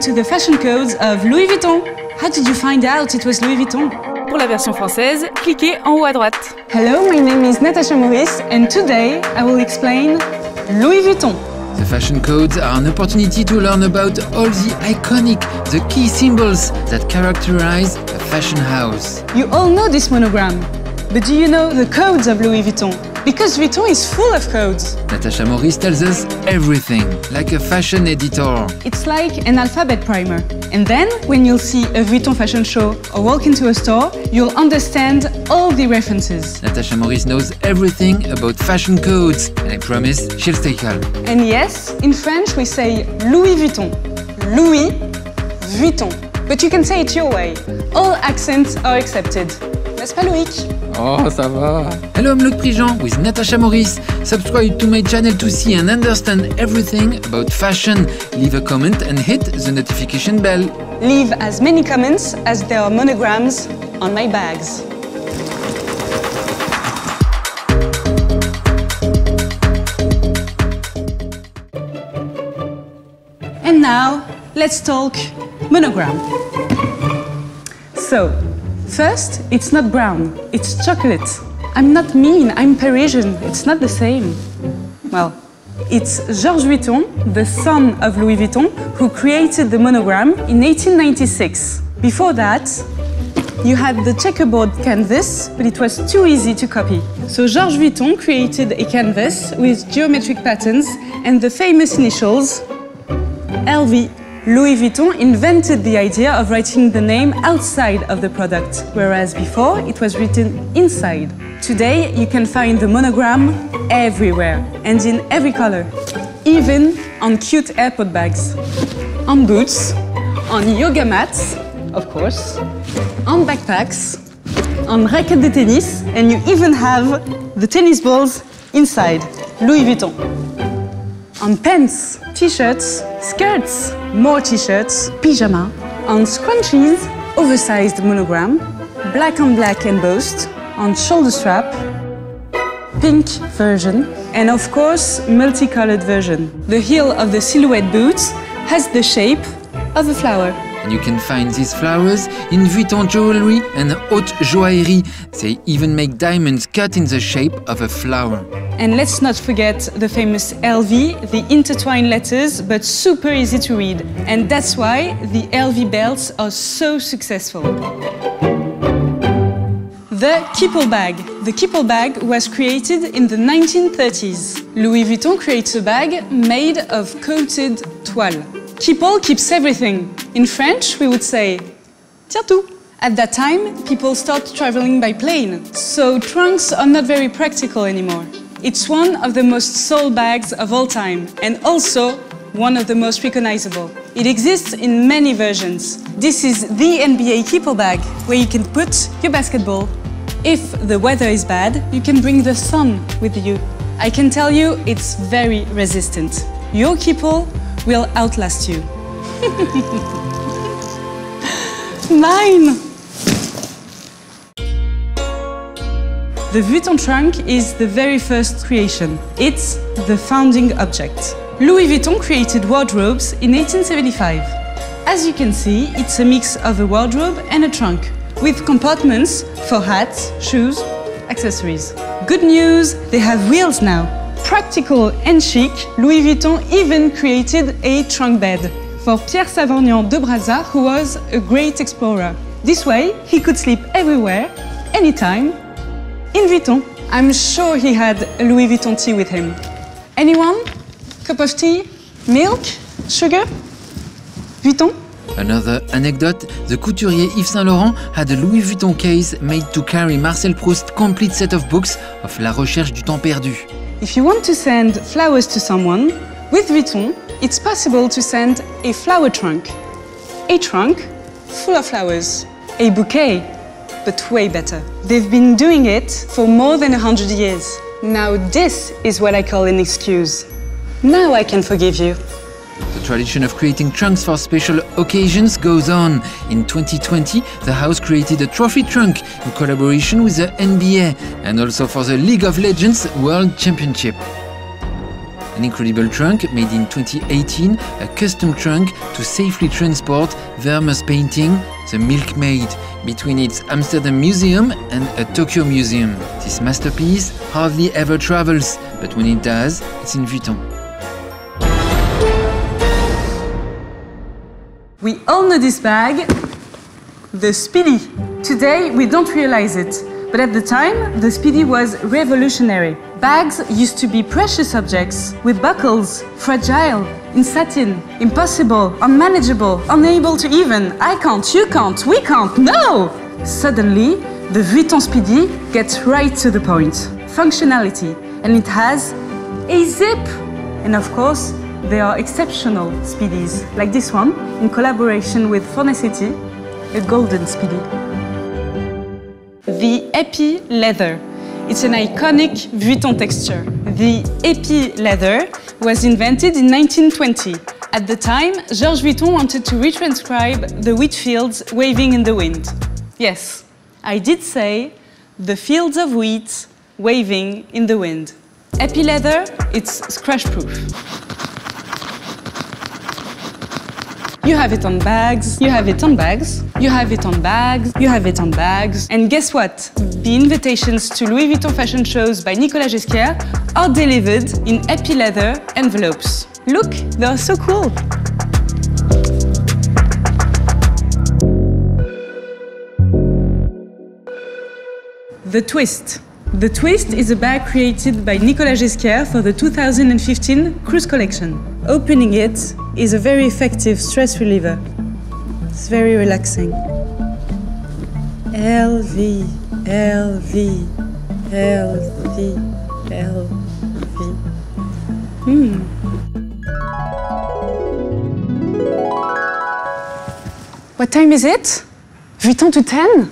to the fashion codes of Louis Vuitton. How did you find out it was Louis Vuitton? Pour la version française, cliquez en haut à droite. Hello, my name is Natasha Maurice and today I will explain Louis Vuitton. The fashion codes are an opportunity to learn about all the iconic, the key symbols that characterize a fashion house. You all know this monogram, but do you know the codes of Louis Vuitton? Because Vuitton is full of codes. Natasha Maurice tells us everything, like a fashion editor. It's like an alphabet primer. And then, when you'll see a Vuitton fashion show or walk into a store, you'll understand all the references. Natasha Maurice knows everything about fashion codes, and I promise she'll stay calm. And yes, in French we say Louis Vuitton. Louis Vuitton. But you can say it your way. All accents are accepted. N'est-ce pas, Loïc? Oh, ça va. Hello, I'm Luc Prigent with Natasha Maurice. Subscribe to my channel to see and understand everything about fashion. Leave a comment and hit the notification bell. Leave as many comments as there are monograms on my bags. And now, let's talk monogram. So, first, it's not brown, it's chocolate. I'm not mean, I'm Parisian, it's not the same. Well, it's Georges Vuitton, the son of Louis Vuitton, who created the monogram in 1896. Before that, you had the checkerboard canvas, but it was too easy to copy. So Georges Vuitton created a canvas with geometric patterns and the famous initials LV. Louis Vuitton invented the idea of writing the name outside of the product, whereas before it was written inside. Today you can find the monogram everywhere and in every color, even on cute airport bags, on boots, on yoga mats, of course, on backpacks, on raquettes de tennis, and you even have the tennis balls inside. Louis Vuitton. On pants, t-shirts, skirts, more t-shirts, pyjama, on scrunchies, oversized monogram, black on black embossed, on shoulder strap, pink version, and of course, multicolored version. The heel of the silhouette boots has the shape of a flower. And you can find these flowers in Vuitton jewelry and haute joaillerie. They even make diamonds cut in the shape of a flower. And let's not forget the famous LV, the intertwined letters, but super easy to read. And that's why the LV belts are so successful. The Kipple bag. The Kipple bag was created in the 1930s. Louis Vuitton creates a bag made of coated toile. Kipple keeps everything. In French, we would say tire tout. At that time, people started traveling by plane, so trunks are not very practical anymore. It's one of the most sold bags of all time, and also one of the most recognizable. It exists in many versions. This is the NBA Kipple bag, where you can put your basketball. If the weather is bad, you can bring the sun with you. I can tell you, it's very resistant. Your Kipple will outlast you. Mine! The Vuitton trunk is the very first creation. It's the founding object. Louis Vuitton created wardrobes in 1875. As you can see, it's a mix of a wardrobe and a trunk, with compartments for hats, shoes, accessories. Good news, they have wheels now. Practical and chic, Louis Vuitton even created a trunk bed for Pierre Savorgnan de Brazza, who was a great explorer. This way, he could sleep everywhere, anytime, in Vuitton. I'm sure he had a Louis Vuitton tea with him. Anyone? Cup of tea? Milk? Sugar? Vuitton? Another anecdote, the couturier Yves Saint Laurent had a Louis Vuitton case made to carry Marcel Proust's complete set of books of La Recherche du Temps Perdu. If you want to send flowers to someone, with Vuitton, it's possible to send a flower trunk. A trunk full of flowers. A bouquet, but way better. They've been doing it for more than 100 years. Now this is what I call an excuse. Now I can forgive you. The tradition of creating trunks for special occasions goes on. In 2020, the house created a trophy trunk in collaboration with the NBA and also for the League of Legends World Championship. an incredible trunk made in 2018, a custom trunk to safely transport Vermeer's painting, The Milkmaid, between its Amsterdam Museum and a Tokyo museum. This masterpiece hardly ever travels, but when it does, it's in Vuitton. We all know this bag, the Speedy. Today, we don't realize it, but at the time, the Speedy was revolutionary. Bags used to be precious objects with buckles, fragile, in satin, impossible, unmanageable, unable to even. I can't, you can't, we can't, no! Suddenly, the Vuitton Speedy gets right to the point. Functionality, and it has a zip. And of course, there are exceptional Speedies, like this one, in collaboration with Fornacity, a golden Speedy. The Epi leather. It's an iconic Vuitton texture. The Epi leather was invented in 1920. At the time, Georges Vuitton wanted to retranscribe the wheat fields waving in the wind. Yes, I did say the fields of wheat waving in the wind. Epi leather, it's scratch-proof. You have it on bags, you have it on bags, you have it on bags, you have it on bags. And guess what? The invitations to Louis Vuitton fashion shows by Nicolas Ghesquière are delivered in Epi leather envelopes. Look, they are so cool. The Twist. The Twist is a bag created by Nicolas Ghesquière for the 2015 cruise collection. Opening it is a very effective stress reliever. It's very relaxing. LV, LV, LV, LV. What time is it? Vuitton to 10?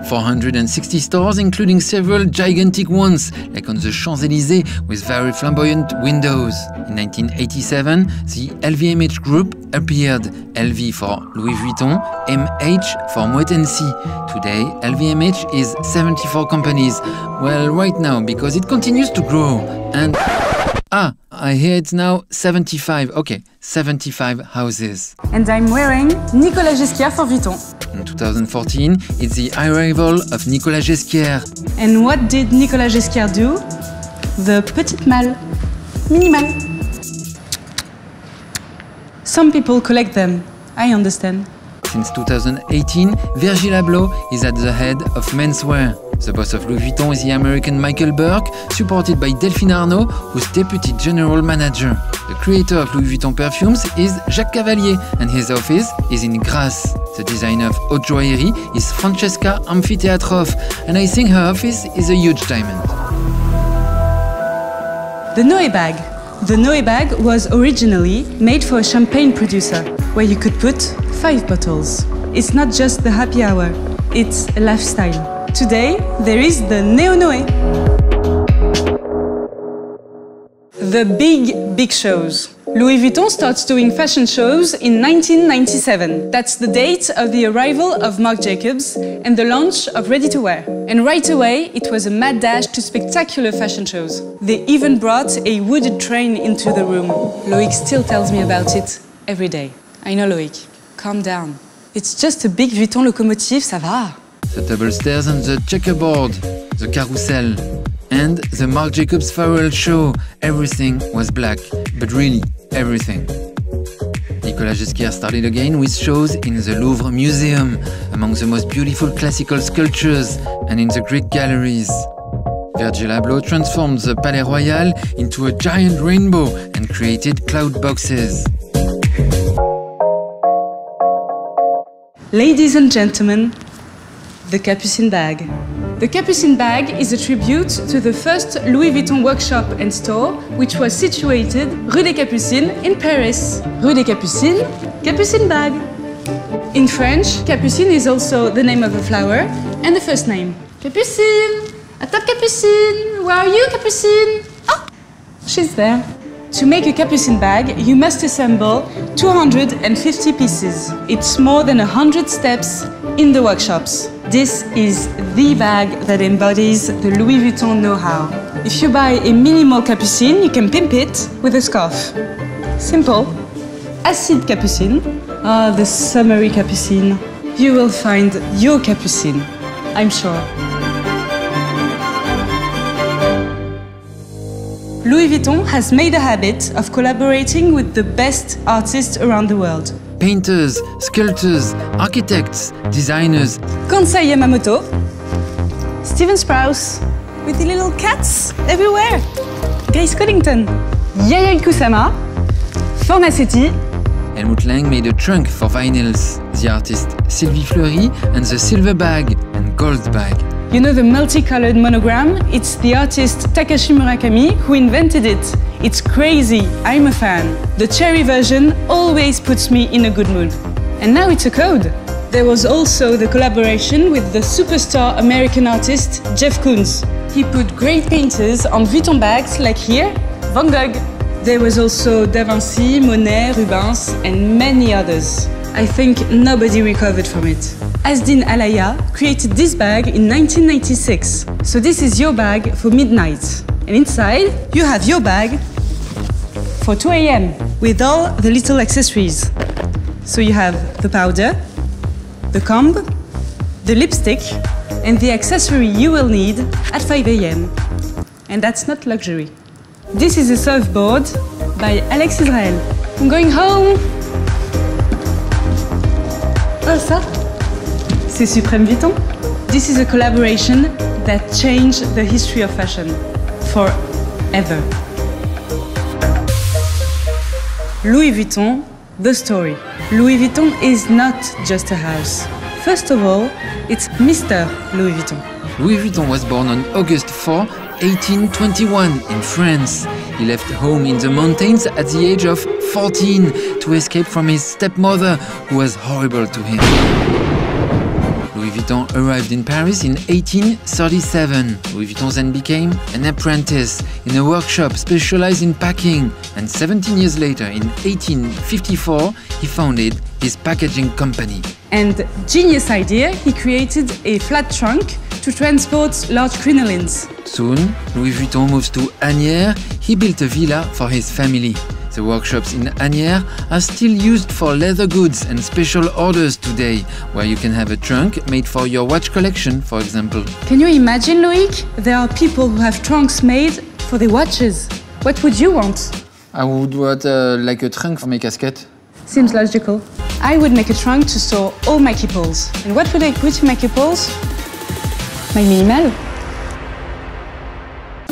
460 stores, including several gigantic ones, like on the Champs-Élysées with very flamboyant windows. In 1987, the LVMH group appeared, LV for Louis Vuitton, MH for Moet Hennessy. Today, LVMH is 74 companies. Well, right now, because it continues to grow. And I hear it's now 75. Okay, 75 houses. And I'm wearing Nicolas Ghesquière for Vuitton. In 2014, it's the arrival of Nicolas Ghesquière. And what did Nicolas Ghesquière do? The Petite Malle. Minimal. Some people collect them. I understand. Since 2018, Virgil Abloh is at the head of menswear. The boss of Louis Vuitton is the American Michael Burke, supported by Delphine Arnault, who's deputy general manager. The creator of Louis Vuitton perfumes is Jacques Cavalier, and his office is in Grasse. The designer of haute joaillerie is Francesca Amfiteatrov, and I think her office is a huge diamond. The Noé bag. The Noé bag was originally made for a champagne producer, where you could put 5 bottles. It's not just the happy hour, it's a lifestyle. Today, there is the Neo Noé. The big shows. Louis Vuitton starts doing fashion shows in 1997. That's the date of the arrival of Marc Jacobs and the launch of ready-to-wear. And right away, it was a mad dash to spectacular fashion shows. They even brought a wooded train into the room. Loïc still tells me about it every day. I know, Loïc. Calm down. It's just a big Vuitton locomotive, ça va. The double stairs and the checkerboard, the carousel, and the Marc Jacobs farewell show. Everything was black, but really everything. Nicolas Ghesquière started again with shows in the Louvre Museum, among the most beautiful classical sculptures, and in the Greek galleries. Virgil Abloh transformed the Palais Royal into a giant rainbow and created cloud boxes. Ladies and gentlemen, the Capucine bag. The Capucine bag is a tribute to the first Louis Vuitton workshop and store, which was situated Rue des Capucines in Paris. Rue des Capucines, Capucine bag. In French, Capucine is also the name of a flower and the first name. Capucine! Attends, Capucine! Where are you, Capucine? Oh, she's there. To make a Capucine bag, you must assemble 250 pieces. It's more than 100 steps in the workshops. This is the bag that embodies the Louis Vuitton know-how. If you buy a minimal capucine, you can pimp it with a scarf. Simple. Acid capucine. Ah, the summery capucine. You will find your capucine, I'm sure. Louis Vuitton has made a habit of collaborating with the best artists around the world. Painters, sculptors, architects, designers. Kansai Yamamoto, Steven Sprouse, with the little cats everywhere. Grace Coddington, Yayoi Kusama, Fornasetti. Helmut Lang made a trunk for vinyls. The artist Sylvie Fleury and the silver bag and gold bag. You know the multicolored monogram? It's the artist Takashi Murakami who invented it. It's crazy, I'm a fan. The cherry version always puts me in a good mood. And now it's a code. There was also the collaboration with the superstar American artist Jeff Koons. He put great painters on Vuitton bags like here, Van Gogh. There was also Da Vinci, Monet, Rubens, and many others. I think nobody recovered from it. Asdin Alaya created this bag in 1996. So this is your bag for midnight. And inside, you have your bag for 2 a.m. with all the little accessories. So you have the powder, the comb, the lipstick, and the accessory you will need at 5 a.m. And that's not luxury. This is a surfboard by Alex Israel. I'm going home. Oh, ça? C'est Supreme Vuitton. This is a collaboration that changed the history of fashion forever. Louis Vuitton, the story. Louis Vuitton is not just a house. First of all, it's Mr. Louis Vuitton. Louis Vuitton was born on August 4, 1821 in France. He left home in the mountains at the age of 14 to escape from his stepmother, who was horrible to him. Louis Vuitton arrived in Paris in 1837. Louis Vuitton then became an apprentice in a workshop specialized in packing, and 17 years later, in 1854, he founded his packaging company. And genius idea, he created a flat trunk to transport large crinolines. Soon, Louis Vuitton moves to Asnières. He built a villa for his family. The workshops in Asnières are still used for leather goods and special orders today, where you can have a trunk made for your watch collection, for example. Can you imagine, Loïc? There are people who have trunks made for their watches. What would you want? I would want like a trunk for my casket. Seems logical. I would make a trunk to store all my keyholes. And what would I put in my keyholes? My minimal.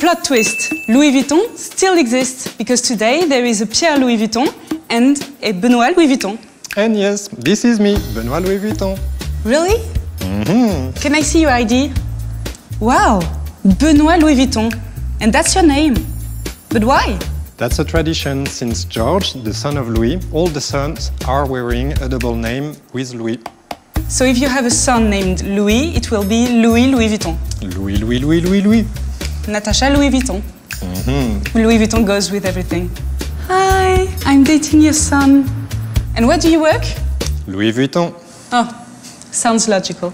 Plot twist. Louis Vuitton still exists because today there is a Pierre Louis Vuitton and a Benoît Louis Vuitton. And yes, this is me, Benoît Louis Vuitton. Really? Can I see your ID? Wow, Benoît Louis Vuitton. And that's your name. But why? That's a tradition since George, the son of Louis. All the sons are wearing a double name with Louis. So if you have a son named Louis, it will be Louis Louis Vuitton. Louis, Louis, Louis, Louis, Louis. Natasha Louis Vuitton. Louis Vuitton goes with everything. Hi, I'm dating your son. And where do you work? Louis Vuitton. Oh, sounds logical.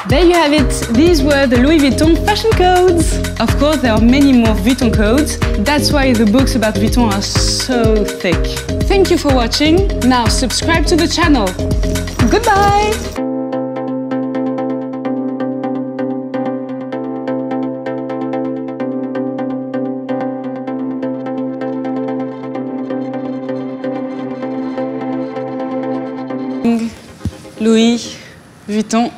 There you have it. These were the Louis Vuitton fashion codes. Of course, there are many more Vuitton codes. That's why the books about Vuitton are so thick. Thank you for watching. Now subscribe to the channel. Goodbye. Louis Vuitton.